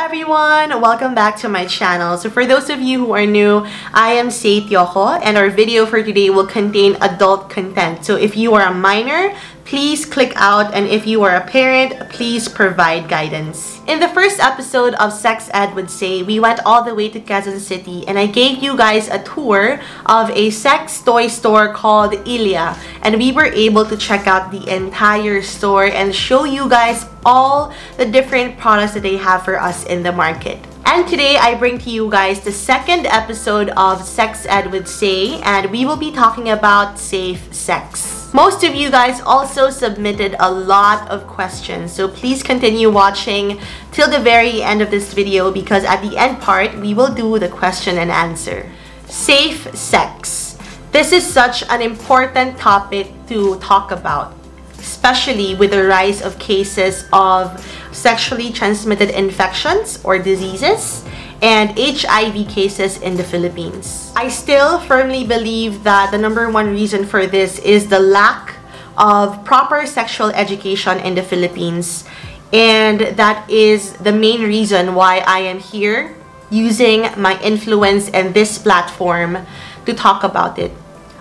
everyone! Welcome back to my channel. So for those of you who are new, I am Sae Tioco and our video for today will contain adult content. So if you are a minor, please click out, and if you are a parent, please provide guidance. In the first episode of Sex Ed with Sae, we went all the way to Quezon City and I gave you guys a tour of a sex toy store called Ilia, and we were able to check out the entire store and show you guys all the different products that they have for us in the market. And today I bring to you guys the second episode of Sex Ed with Sae, and we will be talking about safe sex. Most of you guys also submitted a lot of questions, so please continue watching till the very end of this video because at the end part, we will do the question and answer. Safe sex. This is such an important topic to talk about, especially with the rise of cases of sexually transmitted infections or diseases and HIV cases in the Philippines. I still firmly believe that the number one reason for this is the lack of proper sexual education in the Philippines, and that is the main reason why I am here using my influence and this platform to talk about it.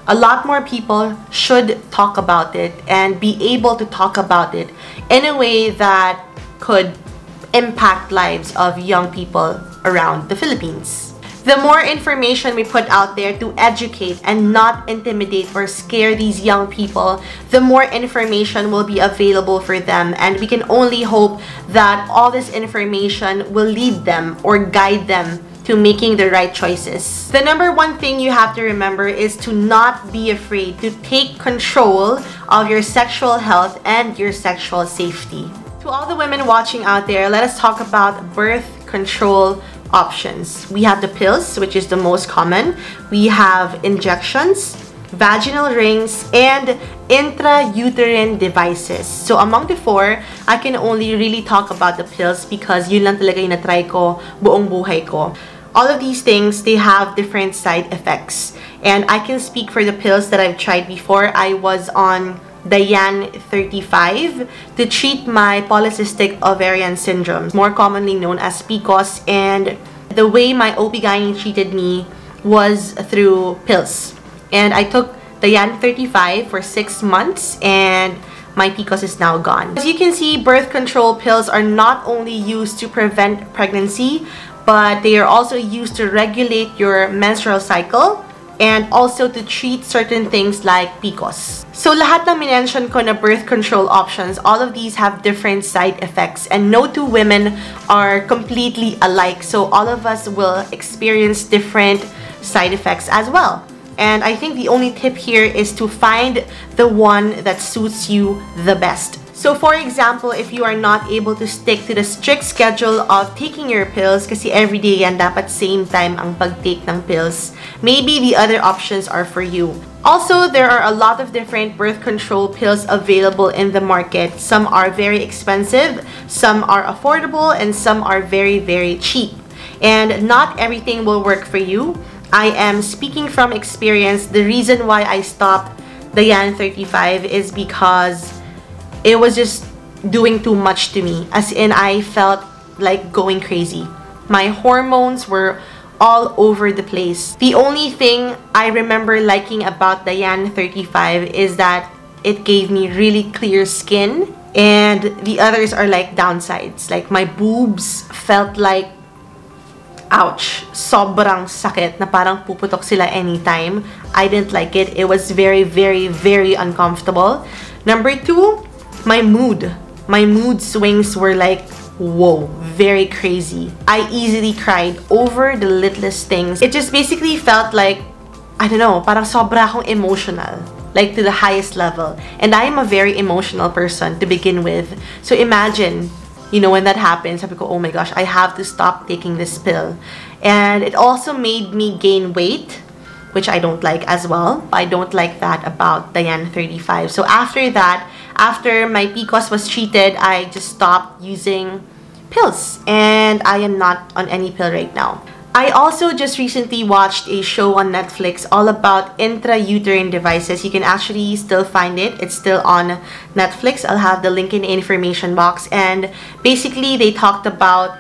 A lot more people should talk about it and be able to talk about it in a way that could impact lives of young people around the Philippines. The more information we put out there to educate and not intimidate or scare these young people, the more information will be available for them, and we can only hope that all this information will lead them or guide them to making the right choices. The number one thing you have to remember is to not be afraid to take control of your sexual health and your sexual safety. To all the women watching out there, let us talk about birth control options. We have the pills, which is the most common. We have injections, vaginal rings, and intrauterine devices. So among the four, I can only really talk about the pills because yun lang talaga yung na-try ko buong buhay ko. All of these things, they have different side effects. And I can speak for the pills that I've tried before. I was on Dian 35 to treat my polycystic ovarian syndrome, more commonly known as PCOS, and the way my OB/GYN treated me was through pills. And I took Dian 35 for 6 months and my PCOS is now gone. As you can see, birth control pills are not only used to prevent pregnancy, but they are also used to regulate your menstrual cycle and also to treat certain things like PCOS. So lahat ng minention ko na birth control options, all of these have different side effects, and no two women are completely alike. So all of us will experience different side effects as well. And I think the only tip here is to find the one that suits you the best. So for example, if you are not able to stick to the strict schedule of taking your pills, kasi everyday yan dapat same time ang pag-take ng pills, maybe the other options are for you. Also, there are a lot of different birth control pills available in the market. Some are very expensive, some are affordable, and some are very, very cheap. And not everything will work for you. I am speaking from experience. The reason why I stopped Dian 35 is because it was just doing too much to me. As in, I felt like going crazy. My hormones were all over the place. The only thing I remember liking about Dian 35 is that it gave me really clear skin, and the others are like downsides. Like my boobs felt like, ouch, sobrang sakit na parang puputok sila anytime. I didn't like it. It was very, very, very uncomfortable. Number two, my mood swings were like, whoa, very crazy. I easily cried over the littlest things. It just basically felt like, I don't know, parang sobra akong emotional, like to the highest level. And I am a very emotional person to begin with. So imagine, you know, when that happens, sabi ko, oh my gosh, I have to stop taking this pill. And it also made me gain weight, which I don't like as well. I don't like that about Dian 35. So after that, after my PCOS was treated, I just stopped using pills, and I am not on any pill right now. I also just recently watched a show on Netflix all about intrauterine devices. You can actually still find it. It's still on Netflix. I'll have the link in the information box. And basically, they talked about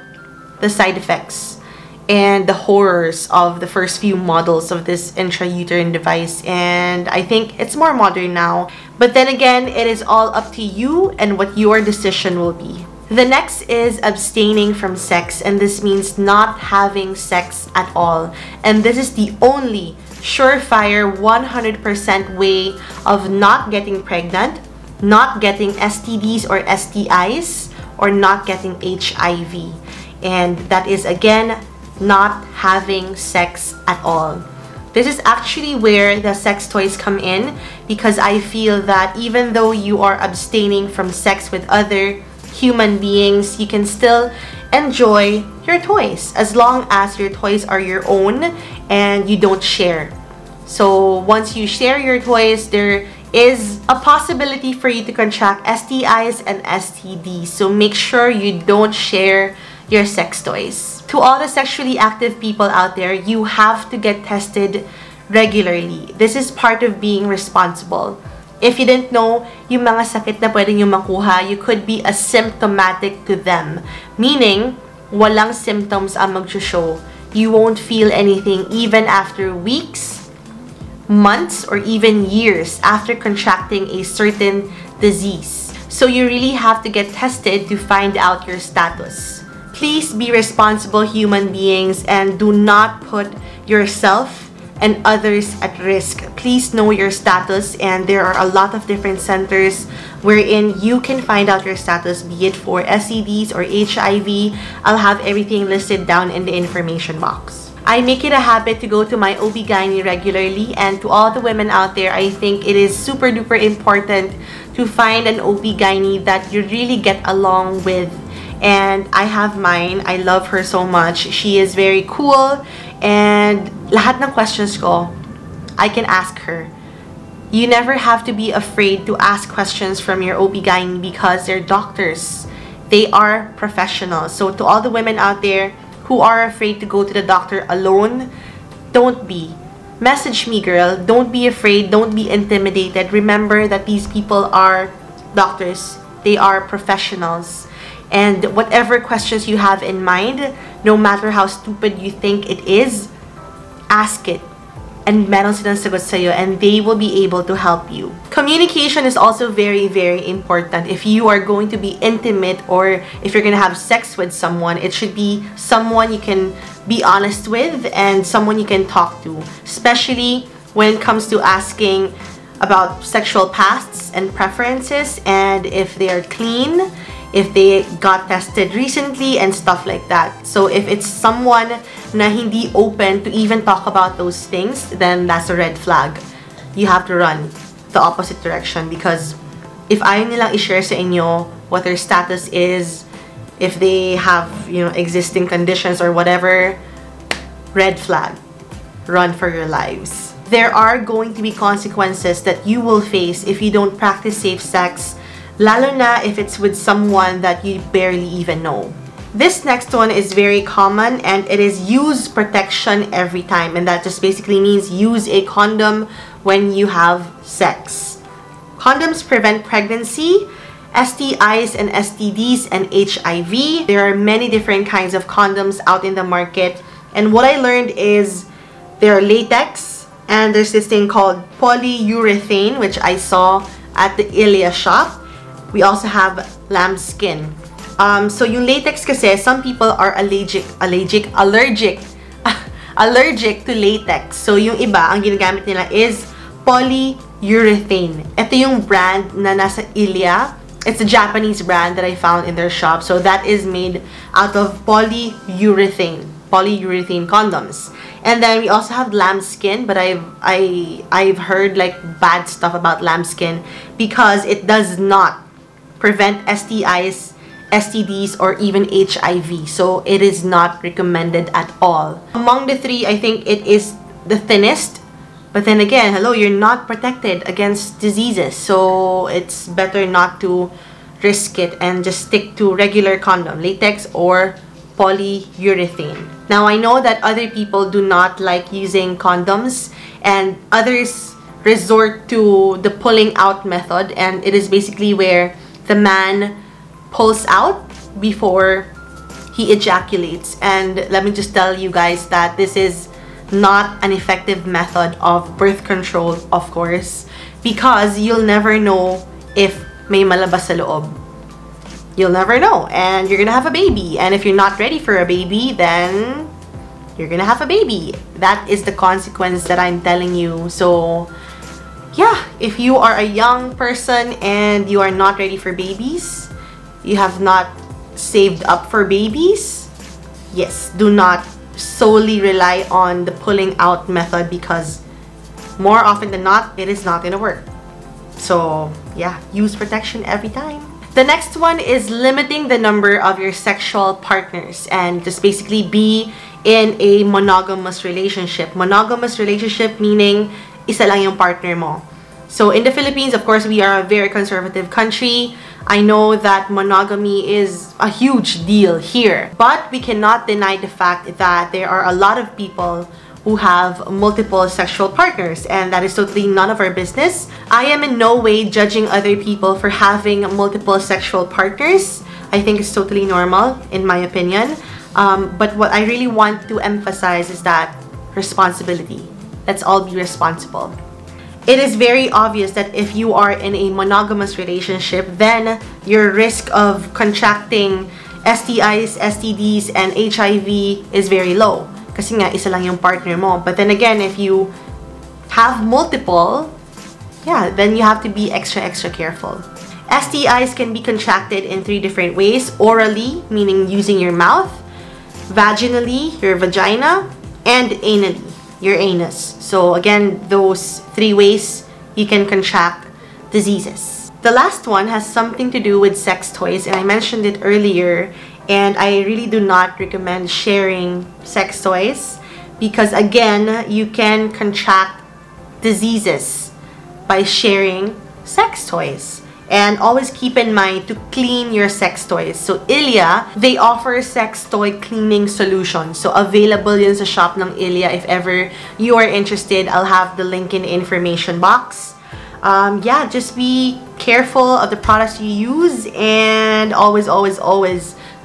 the side effects and the horrors of the first few models of this intrauterine device, and I think it's more modern now. But then again, it is all up to you and what your decision will be. The next is abstaining from sex, and this means not having sex at all. And this is the only surefire 100% way of not getting pregnant, not getting STDs or STIs, or not getting HIV. And that is again, not having sex at all. This is actually where the sex toys come in, because I feel that even though you are abstaining from sex with other human beings, you can still enjoy your toys as long as your toys are your own and you don't share. So once you share your toys, there is a possibility for you to contract STIs and STDs. So make sure you don't share your sex toys. To all the sexually active people out there, you have to get tested regularly. This is part of being responsible. If you didn't know, yung mga sakit na pwede nyo makuha, you could be asymptomatic to them. Meaning, walang symptoms ang mag-show. You won't feel anything even after weeks, months, or even years after contracting a certain disease. So you really have to get tested to find out your status. Please be responsible human beings and do not put yourself and others at risk. Please know your status, and there are a lot of different centers wherein you can find out your status, be it for STDs or HIV. I'll have everything listed down in the information box. I make it a habit to go to my OB-GYN regularly, and to all the women out there, I think it is super duper important to find an OB-GYN that you really get along with. And I have mine. I love her so much. She is very cool, and lahat ng questions ko, I can ask her. You never have to be afraid to ask questions from your OB-GYN because they're doctors. They are professionals. So to all the women out there who are afraid to go to the doctor alone, don't be. Message me, girl. Don't be afraid. Don't be intimidated. Remember that these people are doctors. They are professionals. And whatever questions you have in mind, no matter how stupid you think it is, ask it. And meron silang sagot sa'yo, and they will be able to help you. Communication is also very, very important. If you are going to be intimate, or if you're going to have sex with someone, it should be someone you can be honest with and someone you can talk to. Especially when it comes to asking about sexual pasts and preferences, and if they're clean, if they got tested recently, and stuff like that. So if it's someone na hindi open to even talk about those things, then that's a red flag. You have to run the opposite direction, because if ayaw nilang i-share sa inyo what their status is, if they have, you know, existing conditions or whatever, red flag. Run for your lives. There are going to be consequences that you will face if you don't practice safe sex, lalo na if it's with someone that you barely even know. This next one is very common, and it is use protection every time, and that just basically means use a condom when you have sex. Condoms prevent pregnancy, STIs and STDs, and HIV. There are many different kinds of condoms out in the market, and what I learned is there are latex, and there's this thing called polyurethane, which I saw at the Ilia shop. We also have lambskin. So yung latex kasi, some people are allergic to latex. So yung iba, ang ginagamit nila is polyurethane. Ito yung brand na nasa Ilia. It's a Japanese brand that I found in their shop. So that is made out of polyurethane condoms. And then we also have lambskin, but I've heard like bad stuff about lambskin because it does not prevent STIs, STDs, or even HIV. So it is not recommended at all. Among the three, I think it is the thinnest. But then again, hello, you're not protected against diseases. So it's better not to risk it and just stick to regular condom, latex or polyurethane. Now, I know that other people do not like using condoms, and others resort to the pulling out method, and it is basically where the man pulls out before he ejaculates. And let me just tell you guys that this is not an effective method of birth control, of course, because you'll never know if may malabas sa loob. You'll never know, and you're gonna have a baby, and if you're not ready for a baby, then you're gonna have a baby. That is the consequence that I'm telling you. So yeah, if you are a young person and you are not ready for babies, you have not saved up for babies, yes, do not solely rely on the pulling out method, because more often than not, it is not gonna work. So yeah, use protection every time. The next one is limiting the number of your sexual partners, and just basically be in a monogamous relationship. Monogamous relationship meaning isa lang yung partner mo. So in the Philippines, of course, we are a very conservative country. I know that monogamy is a huge deal here, but we cannot deny the fact that there are a lot of people who have multiple sexual partners, and that is totally none of our business. I am in no way judging other people for having multiple sexual partners. I think it's totally normal, in my opinion. But what I really want to emphasize is that responsibility. Let's all be responsible. It is very obvious that if you are in a monogamous relationship, then your risk of contracting STIs, STDs, and HIV is very low. Kasi nga, isa lang yung partner mo. But then again, if you have multiple, yeah, then you have to be extra careful. STIs can be contracted in 3 different ways. Orally, meaning using your mouth, vaginally, your vagina, and anally, your anus. So again, those 3 ways you can contract diseases. The last one has something to do with sex toys, and I mentioned it earlier, and I really do not recommend sharing sex toys, because again, you can contract diseases by sharing sex toys. And always keep in mind to clean your sex toys. So Ilia, they offer sex toy cleaning solutions. So available yun sa shop ng Ilia. If ever you are interested, I'll have the link in the information box. Yeah, just be careful of the products you use, and always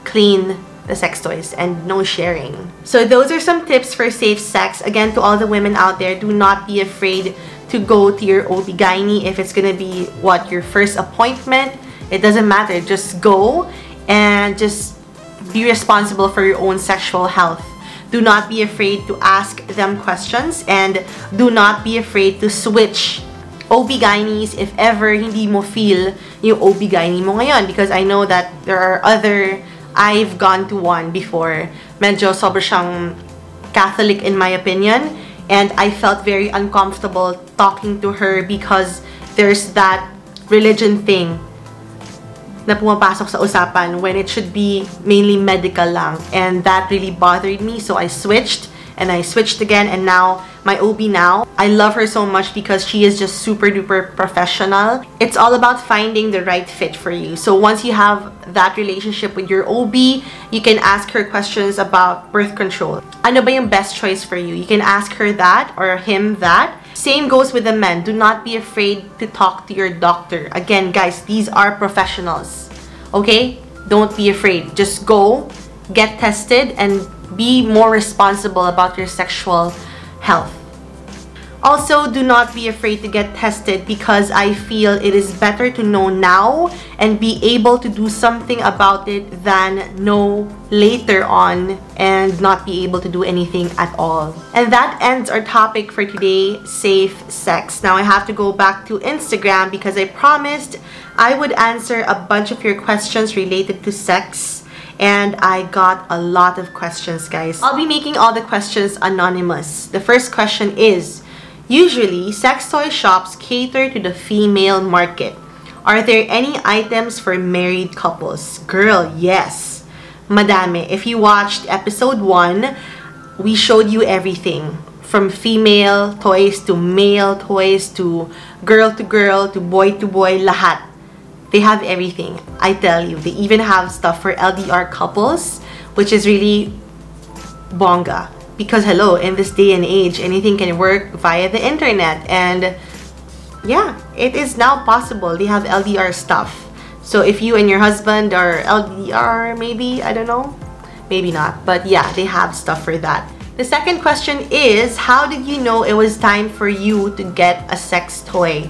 clean the sex toys and no sharing. So those are some tips for safe sex. Again, to all the women out there, do not be afraid to go to your OB-GYN if it's gonna be your first appointment. It doesn't matter, just go and just be responsible for your own sexual health. Do not be afraid to ask them questions, and do not be afraid to switch OB-GYNs if ever hindi mo feel yung OB-GYN mo ngayon, because I know that there are I've gone to one before. Medyo sobra siyang Catholic in my opinion, and I felt very uncomfortable talking to her because there's that religion thing na pumapasok sa usapan when it should be mainly medical lang, and that really bothered me. So I switched, and I switched again, and now my OB now, I love her so much because she is just super duper professional. It's all about finding the right fit for you. So once you have that relationship with your OB, you can ask her questions about birth control. Ano ba yung best choice for you? You can ask her that or him that. Same goes with the men. Do not be afraid to talk to your doctor. Again, guys, these are professionals. Okay? Don't be afraid. Just go, get tested, and be more responsible about your sexual health. Also, do not be afraid to get tested, because I feel it is better to know now and be able to do something about it than know later on and not be able to do anything at all. And that ends our topic for today, safe sex. Now I have to go back to Instagram because I promised I would answer a bunch of your questions related to sex. And I got a lot of questions, guys. I'll be making all the questions anonymous. The first question is, usually, sex toy shops cater to the female market. Are there any items for married couples? Girl, yes. Madame, if you watched episode 1, we showed you everything. From female toys to male toys to girl to boy, lahat. They have everything, I tell you. They even have stuff for LDR couples, which is really bonga. Because hello, in this day and age, anything can work via the internet. And yeah, it is now possible. They have LDR stuff. So if you and your husband are LDR, maybe, I don't know, Maybe not, but yeah, they have stuff for that. The second question is, how did you know it was time for you to get a sex toy?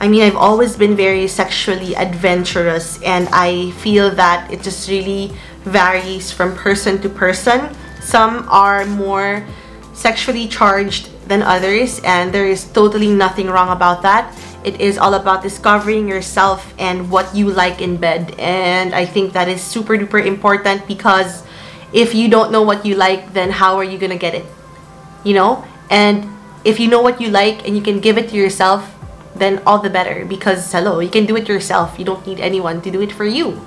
I mean, I've always been very sexually adventurous, and I feel that it just really varies from person to person. Some are more sexually charged than others, and there is totally nothing wrong about that. It is all about discovering yourself and what you like in bed, and I think that is super duper important, because if you don't know what you like, then how are you gonna get it? You know? And if you know what you like and you can give it to yourself, then all the better, because hello, you can do it yourself. You don't need anyone to do it for you.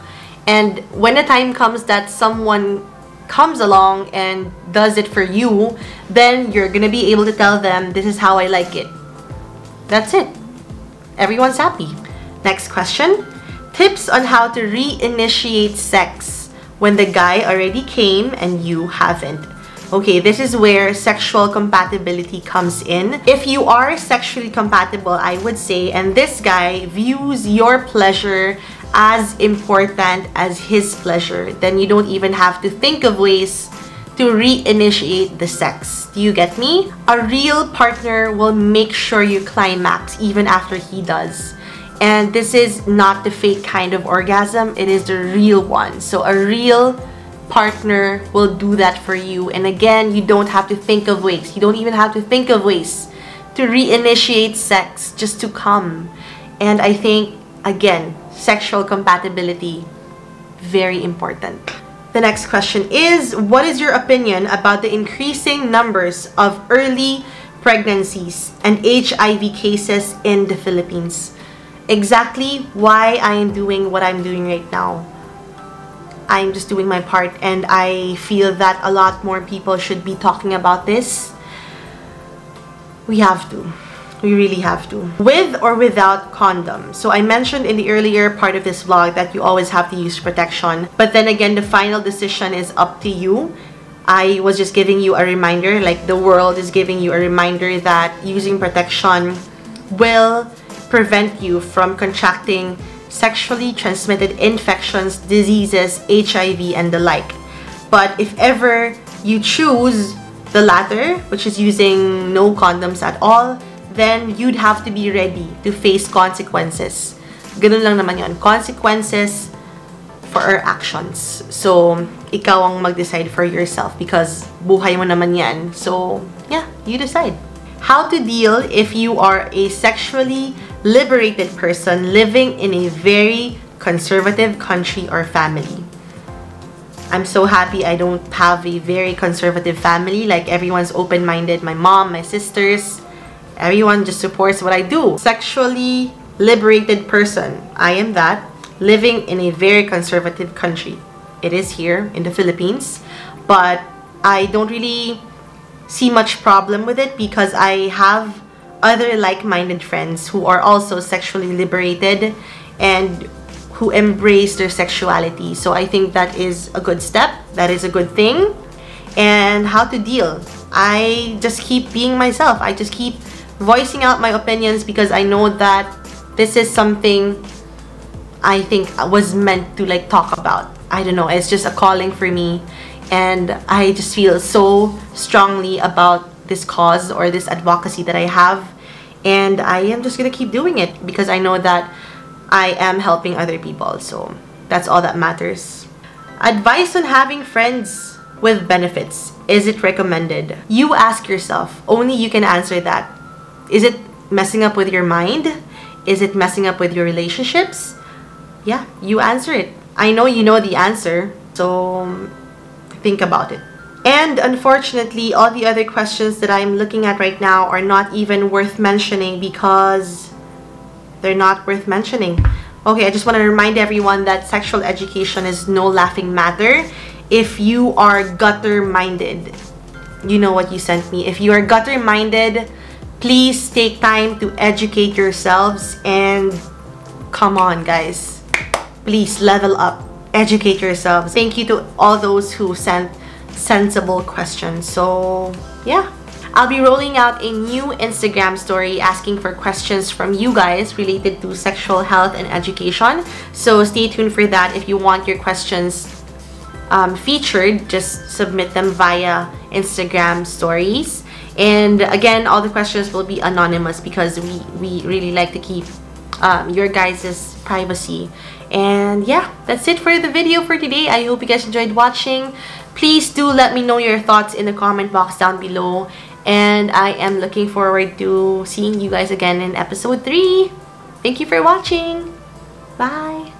And when the time comes that someone comes along and does it for you, then you're gonna be able to tell them, this is how I like it. That's it. Everyone's happy. Next question. Tips on how to reinitiate sex when the guy already came and you haven't. Okay, this is where sexual compatibility comes in. If you are sexually compatible, I would say, and this guy views your pleasure as important as his pleasure, then you don't even have to think of ways to reinitiate the sex. Do you get me? A real partner will make sure you climax even after he does. And this is not the fake kind of orgasm, it is the real one. So a real partner will do that for you. And again, you don't have to think of ways. You don't even have to think of ways to reinitiate sex, just to come. And I think, again, sexual compatibility, very important. The next question is, what is your opinion about the increasing numbers of early pregnancies and HIV cases in the Philippines? Exactly why I am doing what I'm doing right now. I'm just doing my part, and I feel that a lot more people should be talking about this. We have to. We really have to. With or without condoms. So I mentioned in the earlier part of this vlog that you always have to use protection. But then again, the final decision is up to you. I was just giving you a reminder, like the world is giving you a reminder that using protection will prevent you from contracting sexually transmitted infections, diseases, HIV, and the like. But if ever you choose the latter, which is using no condoms at all, then you'd have to be ready to face consequences. Ganun lang naman yun. Consequences for our actions. So, ikaw ang mag-decide for yourself, because buhay mo naman yan. So, yeah, you decide. How to deal if you are a sexually liberated person living in a very conservative country or family. I'm so happy I don't have a very conservative family. Like, everyone's open-minded. My mom, my sisters, everyone just supports what I do. Sexually liberated person. I am that. Living in a very conservative country. It is here in the Philippines. But I don't really see much problem with it, because I have other like-minded friends who are also sexually liberated and who embrace their sexuality. So I think that is a good step. That is a good thing. And how to deal? I just keep being myself. I just keep voicing out my opinions, because I know that this is something I think was meant to like talk about. I don't know, it's just a calling for me, and I just feel so strongly about this cause or this advocacy that I have, and I am just gonna keep doing it because I know that I am helping other people. So that's all that matters. Advice on having friends with benefits. Is it recommended? You ask yourself. Only you can answer that. Is it messing up with your mind? Is it messing up with your relationships? Yeah, you answer it. I know you know the answer, so think about it. And unfortunately, all the other questions that I'm looking at right now are not even worth mentioning, because they're not worth mentioning. Okay, I just want to remind everyone that sexual education is no laughing matter. If you are gutter-minded, you know what you sent me. If you are gutter-minded, please take time to educate yourselves, and come on, guys. Please level up. Educate yourselves. Thank you to all those who sent sensible questions. So, yeah. I'll be rolling out a new Instagram story asking for questions from you guys related to sexual health and education. So stay tuned for that if you want your questions featured, just submit them via Instagram stories. And again, all the questions will be anonymous because we really like to keep your guys' privacy. And yeah, that's it for the video for today. I hope you guys enjoyed watching. Please do let me know your thoughts in the comment box down below. And I am looking forward to seeing you guys again in episode 3. Thank you for watching. Bye.